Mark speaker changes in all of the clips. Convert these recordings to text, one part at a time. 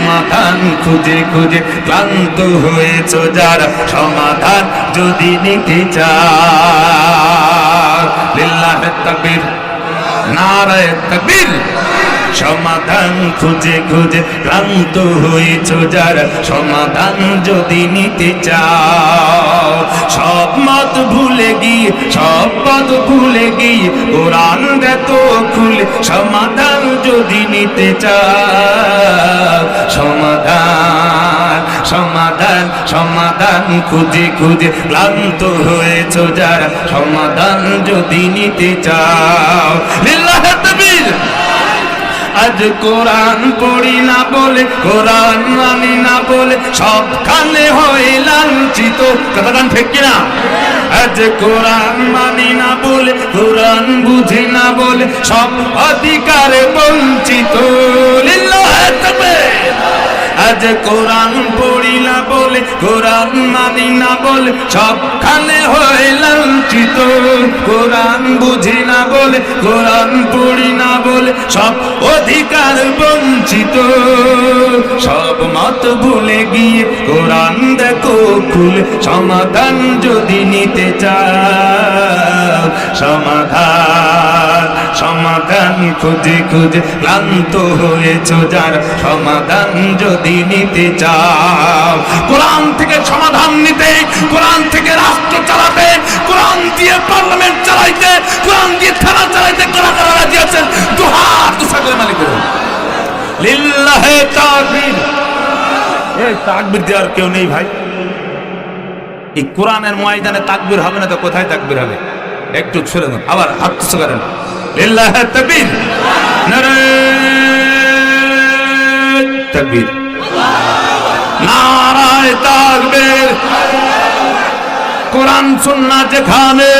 Speaker 1: সমাধান খুঁজে খুঁজে ক্লান্ত হয়েছো যারা, সমাধান যদি নিতে চাও, লিল্লাহি তাকবীর, নারায়ে তাকবীর। সমাধান খুঁজে খুঁজে ক্লান্ত হয়েছো যারা, সমাধান যদি নিতে চাও, সব মত ভুলে গিয়ে, সব পথ ভুলে গিয়ে কোরআন দেখো খুলে, সমাধান যদি নিতে চাও, সমাধান সমাধান সমাধান খুঁজে খুঁজে ক্লান্ত হয়েছো যারা, সমাধান যদি নিতে চাও, লিল্লাহি তাকবীর। আজ কোরআন পড়ি না বলে, কোরআন মানি না বলে, সবখানে হয়ে লাঞ্ছিত, কথাগান ঠিক কিনা? আজ কোরআন মানি না বলে, কোরআন বুঝি না বলে, সব অধিকারে বঞ্চিত, লিল্লাহি তাকবীর। আজ কোরআন পড়ি না বলে, কোরআন মানি না বলে, সবখানে হয়ে লাঞ্ছিত, কোরআন বুঝি না বলে, কোরআন পড়ি না বলে, সব অধিকার বঞ্চিত, সব মত ভুলে গিয়ে কোরআন দেখো খুলে, সমাধান যদি নিতে চাও, সমাধান সমাধান খুঁজে খুঁজে ক্লান্ত হয়েছো যারা, সমাধান যদি নিতে চাও, কোরআন থেকে সমাধান নিতে, কোরআন থেকে রাষ্ট্র চালাতে, কোরআন দিয়ে পার্লামেন্ট চালাইতে, কোরআন দিয়ে থানা চালাইতে কারা কারা রাজি আছেন? দুহাত তুষা করে মালিক করুন, লিল্লাহি তাকবীর। এই তাকবীর দেওয়ার কেউ নেই ভাই। এই কোরআনের ময়দানে তাকবীর হবে না তো কোথায় তাকবীর হবে? একটু ছেড়ে দেন, আবার হাত তুষা করেন, লিল্লাহি তাকবীর, নারায়ে তাকবীর, নারায়ে তাকবীর। কোরআন সুন্নাহ যেখানে,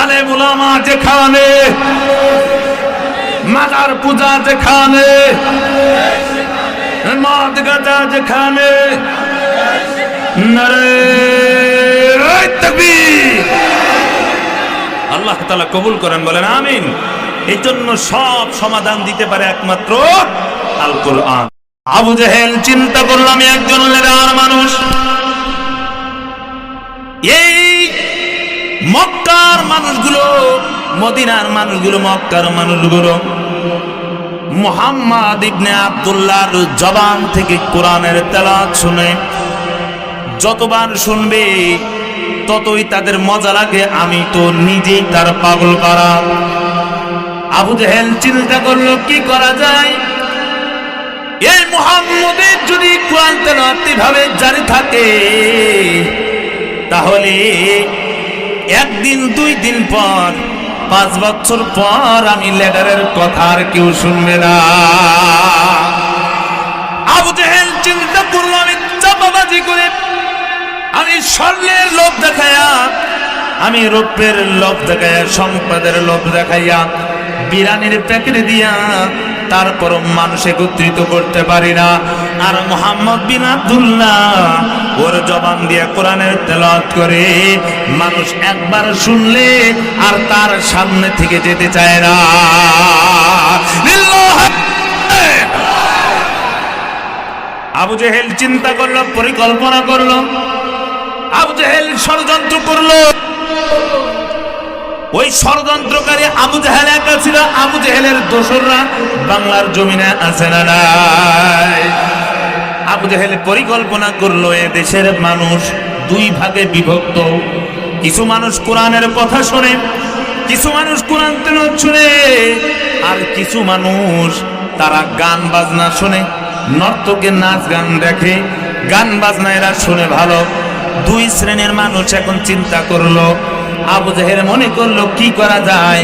Speaker 1: আলেম উলামা যেখানে, মাজার পূজা যেখানে, মদ গাঁজা যেখানে, নারায়ে তাকবীর। আল্লাহ তাআলা কবুল করেন, বলেন আমিন। এই জন্য সব সমাধান দিতে পারে একমাত্র আল কোরআন। আবু জেহেল চিন্তা করলাম, আমি একজন লেদার মানুষ, এই মক্কার মানুষগুলো, মদিনার মানুষগুলো, মক্কার মানুষগুলো মুহাম্মদ ইবনে আব্দুল্লাহর জবান থেকে কোরআনের তেলাওয়াত শুনে যতবার শুনবে ততই তাদের মজা লাগে, আমি তো নিজেই তার পাগল করা। আবু জেহেল চিন্তা করলো কি করা যায়, এই মুহাম্মদের যদি কোরআন তেলাওয়াত এভাবে জারি থাকে, তাহলে একদিন দুই দিন পর, 5 বছর পর আমি লেডারের কথা আর কেউ শুনবে না। আবু জেহেল চিন্তা করলো, আমি চাপাবাজি করে, আমি স্বর্ণের লোভ দেখাইয়া, আমি রৌপ্যের লোভ দেখাইয়া, সম্পদের লোভ দেখাইয়া, বিরানির প্যাকেট দিয়া তারপর মানুষ একত্রিত করতে পারি না। আর মুহাম্মদ বিন আব্দুল্লাহ ওর জবান দিয়ে কোরআনের তেলাওয়াত করে, মানুষ একবার শুনলে আর তার সামনে থেকে যেতে চায় না। আবু জেহেল চিন্তা করলো, পরিকল্পনা করলো, আবু জেহেল ষড়যন্ত্র করলো। ওই ষড়যন্ত্রকারী আবু জেহেল একা ছিল, আবু জেহেলের দোসররা বাংলার জমিনে আছে না নাই? আবু জেহেল পরিকল্পনা করলো, এ দেশের মানুষ 2 ভাগে বিভক্ত। কিছু মানুষ কোরআনের কথা শোনে, কিছু মানুষ কোরআন তেলাওয়াত শুনে, আর কিছু মানুষ তারা গান বাজনা শুনে, নর্তকের নাচ গান দেখে, গান বাজনা এরা শুনে ভালো। 2 শ্রেণীর মানুষ এখন চিন্তা করলো। আবু জেহেল মনে করলো কি করা যায়,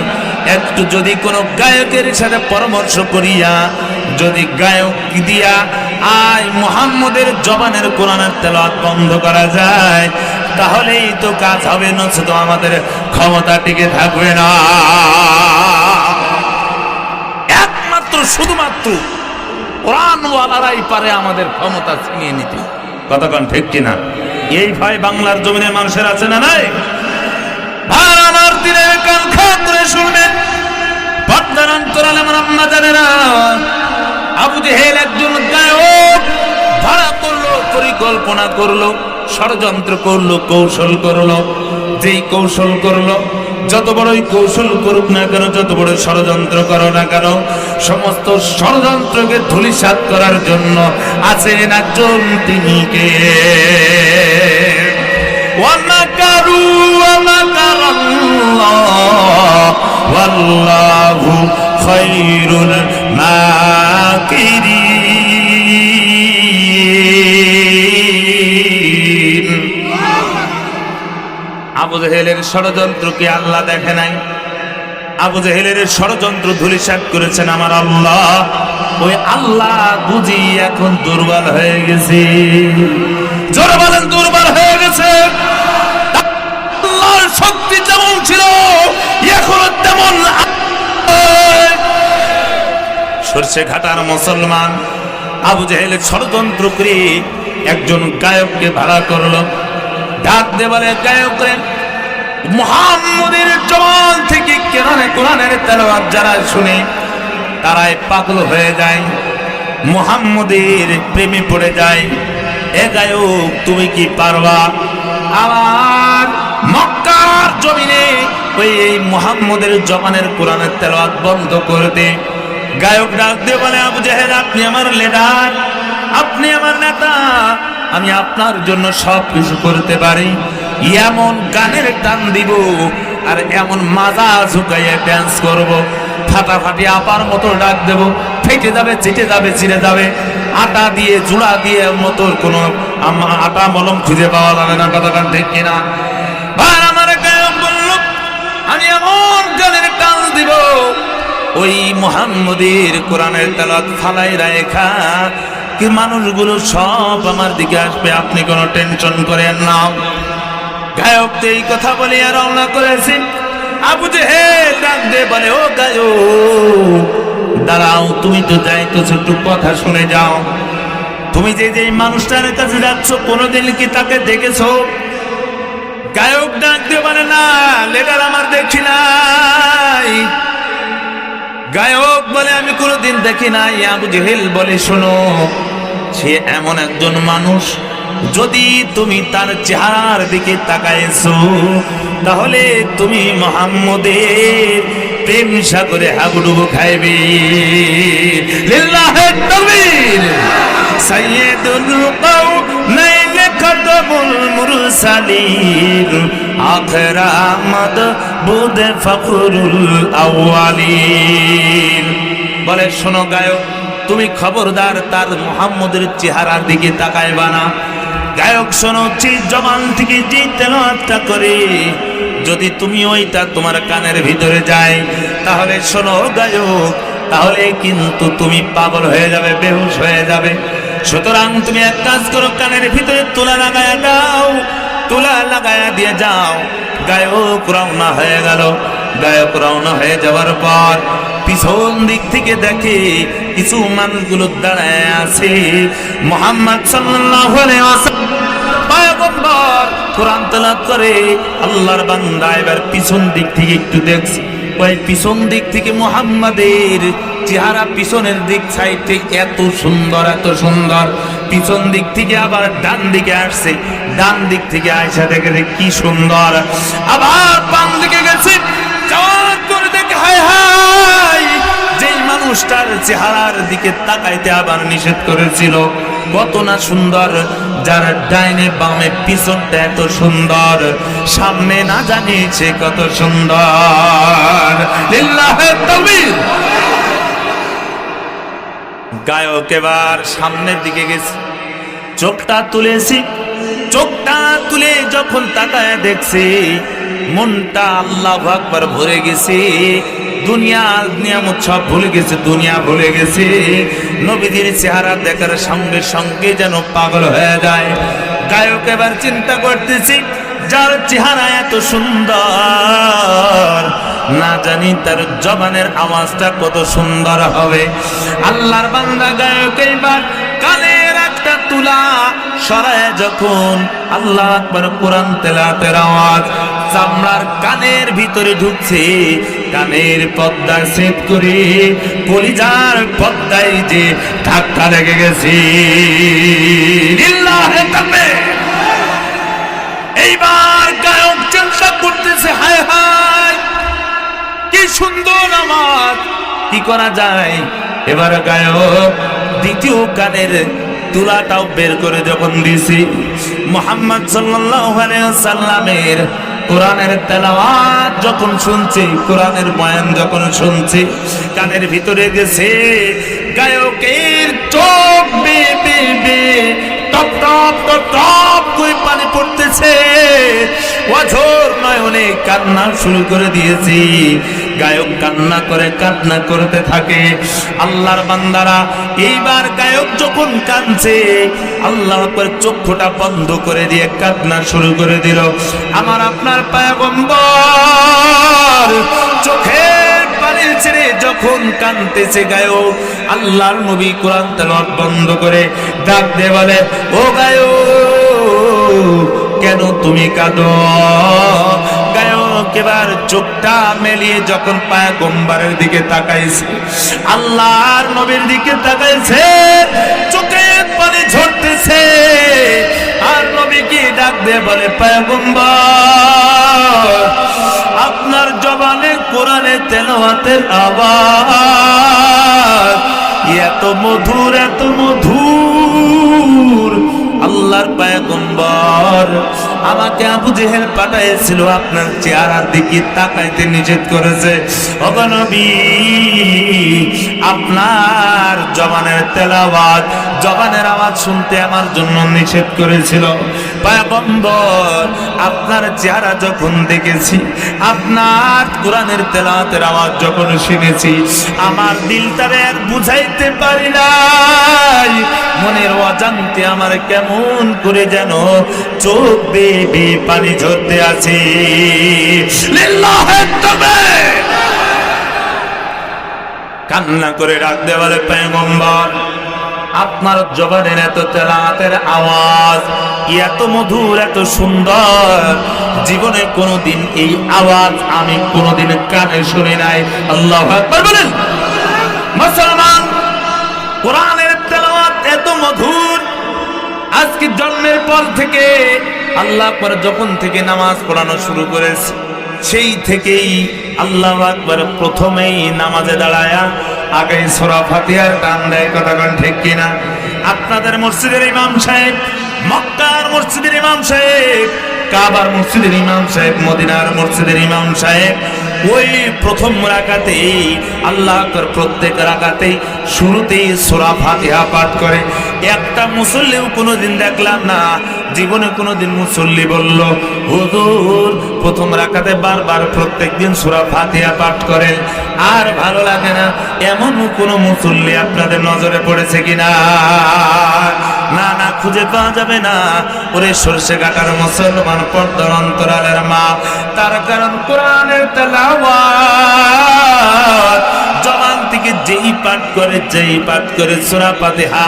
Speaker 1: একটু যদি কোনো গায়কের সাথে পরামর্শ করিয়া, যদি গায়ক দিয়া আয় মুহাম্মদের জবানের কোরআনের তেলাওয়াত বন্ধ করা যায়, তাহলেই তো কাজ হবে, নচেত আমাদের ক্ষমতা টিকে থাকবে না। একমাত্র শুধুমাত্র কোরআনওয়ালারাই পারে আমাদের ক্ষমতা ছিনিয়ে নিতে। কতক্ষণ ঠিক কিনা? এই ভয় বাংলার জমিনের মানুষের আছে না নাই? ভাই আমার দিনের কান খাত করে শুনবেন, পর্দার অন্তরালে আমার আম্মা জানেরা, আবু জেহেল একজন গায়ক ভাড়া করলো, পরিকল্পনা করলো, ষড়যন্ত্র করলো, কৌশল করলো। যেই কৌশল করলো, যত বড়ই কৌশল করুক না কেন, যত বড় ষড়যন্ত্র করো না কেন, সমস্ত ষড়যন্ত্রকে ধূলিসাৎ করার জন্য আছেন একজন, তিনি কে? ওয়ামাকারু ওয়ামাকারাল্লাহ ওয়াল্লাহু খায়রুল মাকিরিন। আবু জেহেলের ষড়যন্ত্রকে আল্লাহ দেখে নাই? আবু জেহেলের ষড়যন্ত্র ধূলিসাৎ করেছেন আমার আল্লাহ। ওই আল্লাহ বুঝি এখন দুর্বল হয়ে গেছে। জোরে বলেন, দুর্বল হয়ে গেছে। আল্লাহর শক্তি যেমন ছিল এখনো তেমন। সরষে ঘাটার মুসলমান আবু জেহেলের ষড়যন্ত্র করে একজন গায়ককে ভাড়া করলো। ডাক দিয়ে বলে, গায়ক রে, মুহাম্মদের জবান থেকে কোরআনের তেলাওয়াত যারা শুনে তারাই পাগল হয়ে যায়, মুহাম্মদের প্রেমে পড়ে যায়। এ গায়ক, তুমি কি পারবা আবার মক্কার জমিনে ওই মুহাম্মদের জবানের কোরআনের তেলাওয়াত বন্ধ করতে? গায়ক ডাক দিয়ে বলে, আবু জেহেল, আপনি আমার লিডার, আপনি আমার নেতা, আমি আপনার জন্য সব কিছু করতে পারি। এমন গানের টান দিব আর এমন মাজা ঝুঁকাইয়া ড্যান্স করব, ফাটাফাটি আপার মতো ডাক দেব, ফেটে যাবে, চেটে যাবে, ছিঁড়ে যাবে। আটা দিয়ে জোড়া দিয়ে মতো কোনো আটা মলম খুঁজে পাওয়া যাবে না। কথাটা ঠিক কিনা? ভাই, আমার গায়ক বলল, আমি এমন গানের টান দিব, ওই মুহাম্মদের কোরআনের তেলাওয়াত ফালাই রাখা কি মানুষগুলো সব আমার দিকে আসবে, আপনি কোনো টেনশন করেন না। গায়ক তো এই কথা বলে আর রওনা করেছে। আবু জেহেল ডাক দিয়ে বলে, ও গায়ক, দাঁড়াও, তুমি তো যাইতেছো, একটু কথা শুনে যাও। তুমি যে যে মানুষটার কাছে যাচ্ছ, কোনোদিন কি তাকে দেখেছো? গায়ক ডাক দিয়ে বলে, না লেডার, আমার দেখি নাই। গায়ক বলে, আমি কোনোদিন দেখি নাই। আবু জেহেল বলে, শোনো, সে এমন একজন মানুষ, যদি তুমি তার চেহারার দিকে তাকাইছো তাহলে তুমি মুহাম্মদের প্রেম সাগরে হাবুডুবু খাইবে। লিল্লাহি তাকবীর। সাইয়্যিদুল কাওনাইন খাতামুল মুরসালিন আখির আহমদ বুদে ফখরুল আউয়ালিন। বলে, শোনো গায়ক, তুমি খবরদার তার মুহাম্মদের চেহারার দিকে তাকাইবা না। গায়ক, শোনো, জবান থেকে যে তেলাওয়াতটা করে যদি তুমি ওইটা তোমার কানের ভিতরে যায়, তাহলে শোনো গায়ক, তাহলে কিন্তু তুমি পাগল হয়ে যাবে, বেহুশ হয়ে যাবে। সুতরাং তুমি এক কাজ করো, কানের ভিতরে তুলা লাগায়া দাও, তুলা লাগায়া দিয়ে যাও। গায়ক রওনা হয়ে গেল। গায়ক রওনা হয়ে যাওয়ার পর পিছন দিক থেকে দেখে কিছু মানুষগুলো দাঁড়ায় আছে। মুহাম্মদ সাল্লাল্লাহু আলাইহি ওয়াসাল্লাম পয়গম্বর কোরআন তেলাওয়াত করে, আল্লাহর বান্দা এবার পিছন দিক থেকে একটু দেখছে। ওই পিছন দিক থেকে মুহাম্মাদের চেহারা পিছনের দিক সাইডে এত সুন্দর, এত সুন্দর। পিছন দিক থেকে আবার ডান দিকে আসছে, ডান দিক থেকে আয়সা দেখে কি সুন্দর। আবার বাম দিকে গেছে, যাওয়ার পরে দেখে হায় হায়, যেই মানুষটার চেহারার দিকে তাকাইতে আবার নিষেধ করেছিল, কত না সুন্দর। যার ডাইনে বামে পিছনটা এত সুন্দর, সামনে না জানিয়েছে কত সুন্দর। লিল্লাহি তাকবীর। গায়ক এবার সামনের দিকে গেছে, চোখটা তুলেছি, চোখটা তুলে যখন তাকায় দেখছে, মনটা আল্লাহু আকবার ভরে গেছে। দুনিয়ার নিয়ামত সব ভুলে গেছে, দুনিয়া ভুলে গেছে। নবীদের চেহারা দেখার সঙ্গে সঙ্গে যেন পাগল হয়ে যায়। গায়ক এবার চিন্তা করতেছি, যার চেহারা এত সুন্দর, না জানি তার জবানের আওয়াজটা কত সুন্দর হবে। আল্লাহর বান্দা গায়ক এবার কানের একটা তুলা সরায় যখন আল্লাহু আকবার কোরআন তেলাওয়াতের আওয়াজ চামড়ার কানের ভিতরে ঢুকছে, কানের পর্দা সেট করে কলিজার পর্দায় যে ধাক্কা লেগে গেছে। লিল্লাহে তাকবীর। এইবার গায়ক চিন্তা করতেছে, হায় হায় কি সুন্দর আওয়াজ, কি করা যায়। এবার গায়ক দ্বিতীয় কানের তুলাটাও বের করে যখন দিছি, মুহাম্মদ সাল্লাল্লাহু আলাইহি ওয়াসাল্লামের কোরআনের তেলাওয়াত যখন শুনছি, কোরআনের বয়ান যখন শুনছি, কানের ভিতরে গেছে, গায়কের চোখ বেয়ে বেয়ে বেয়ে টপ টপ টপ টপ করে পানি পড়তেছে, অঝোর নয়নে কান্না শুরু করে দিয়েছি। গায়ক কান্না করে কান্না করতে থাকে। আল্লাহর বান্দারা, এইবার গায়ক যখন কাঁদছে, আল্লাহ আকবার চক্ষুটা বন্ধ করে দিয়ে কান্না শুরু করে দিল। আমার আপনার পয়গম্বর চোখের পানি ছেড়ে যখন কাঁদতেছে গায়ক, আল্লাহর নবী কোরআন তেলাওয়াত বন্ধ করে ডাক দিয়ে বলে, ও গায়ক কেন তুমি কাঁদো? গায়ক এবার চোখটা মেলিয়ে যখন পয়গম্বরের দিকে তাকাইছে, আল্লাহর নবীর দিকে তাকাইছে, চোখে পানি ঝরতেছে। আর নবীকে ডাক দিয়ে বলে, পয়গম্বর আপনার জবানে কোরআনে তেলাওয়াতের আওয়াজ এত মধুর, এত মধুর। আল্লাহর পয়গম্বর আমাকে আবু জেহেল পাঠাইছিল আপনার চেহারার দিকে তাকাইতে নিষেধ করেছে। ওগো নবী, আপনার জবানের তেলাওয়াত, জবানের আওয়াজ শুনতে আমার জন্য নিষেধ করেছিল। পয়গম্বর আপনার চেহারা যখন দেখেছি, আপনার কোরআনের তেলাওয়াতের আওয়াজ যখন শুনেছি, আমার দিলটারে আর বুঝাইতে পারি নাই। মনের অজান্তে আমার কেমন করে যেন চোখ বেয়ে বেয়ে পানি ঝরতে আছে। লিল্লাহে তাকবীর। কান্না করে ডাকতে বলে, পয়গম্বর আপনার জবানের এত তেলাওয়াতের আওয়াজ এত মধুর, এত সুন্দর, জীবনে কোনোদিন এই আওয়াজ আমি কোনোদিন কানে শুনি নাই। আল্লাহু আকবার বলেন। মুসলমান, কোরআনের তেলাওয়াত এত মধুর, আজকে জন্মের পর থেকে আল্লাহ আকবার যখন থেকে নামাজ পড়ানো শুরু করেছে, সেই থেকেই আল্লাহু আকবার প্রথমেই নামাজে দাঁড়ায়া আগে সূরা ফাতিহার টান দেয়। কথা কোন ঠিক কিনা? আপনাদের মসজিদের ইমাম সাহেব, মক্কার মসজিদের ইমাম সাহেব, কাবার মসজিদের ইমাম সাহেব, মদিনার মসজিদের ইমাম সাহেব ওই প্রথম রাকাতেই আল্লাহ আকবার প্রত্যেক রাকাতেই শুরুতেই সূরা ফাতিহা পাঠ করে। একটা মুসল্লিও কোনোদিন দেখলাম না, জীবনে কোনোদিন মুসল্লি বলল, হুজুর প্রথম রাকাতে বারবার প্রত্যেকদিন সূরা ফাতিহা পাঠ করেন, আর ভালো লাগে না, এমন কোনো মুসল্লি আপনাদের নজরে পড়েছে কিনা? না না, খুঁজে পাওয়া যাবে না। ওরে সরষে কাটার মুসলমান, পর্দার অন্তরালের মা, তার কারণ কোরআনের তেলাওয়াত জবান থেকে যেই পাঠ করে সূরা ফাতিহা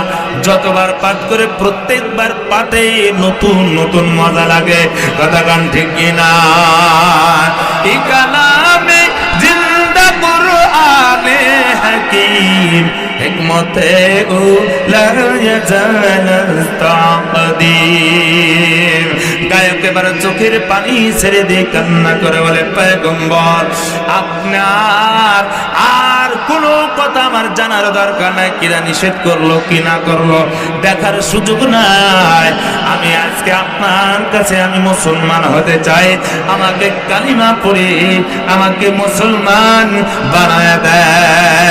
Speaker 1: যতবার পাঠ করে, প্রত্যেকবার পাঠে নতুন নতুন মজা লাগে। কথা গান ঠিক কিনা? এই কালামে জিন্দা কুরআনে হাকীম, হিকমতে উলা ইয়াজাল তাকদীর। গায়ক এবার চোখের পানি ছেড়ে দিয়ে কান্না করে বলে, পয়গম্বর আপনার আর কোনো কথা আমার জানার দরকার নাই, কিরা নিষেধ করলো কি না করলো দেখার সুযোগ নাই। আমি আজকে আপনার কাছে আমি মুসলমান হতে চাই, আমাকে কালিমা পড়ে আমাকে মুসলমান বানায় দেয়।